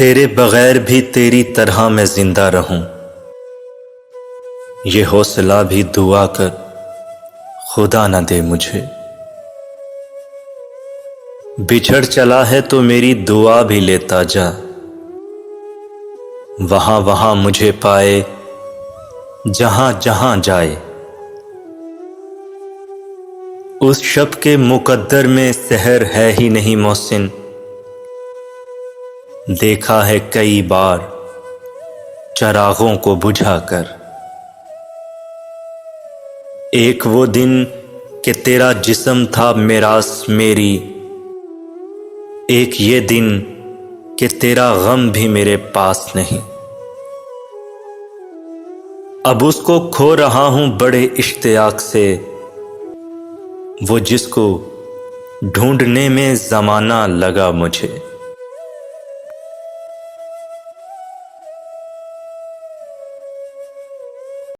تیرے بغیر بھی تیری طرح میں زندہ رہوں، یہ حوصلہ بھی دعا کر خدا نہ دے مجھے۔ بچھڑ چلا ہے تو میری دعا بھی لیتا جا، وہاں وہاں مجھے پائے جہاں جہاں جائے۔ اس شب کے مقدر میں سحر ہے ہی نہیں محسن، دیکھا ہے کئی بار چراغوں کو بجھا کر۔ ایک وہ دن کہ تیرا جسم تھا میراث میری، ایک یہ دن کہ تیرا غم بھی میرے پاس نہیں۔ اب اس کو کھو رہا ہوں بڑے اشتیاق سے، وہ جس کو ڈھونڈنے میں زمانہ لگا مجھے۔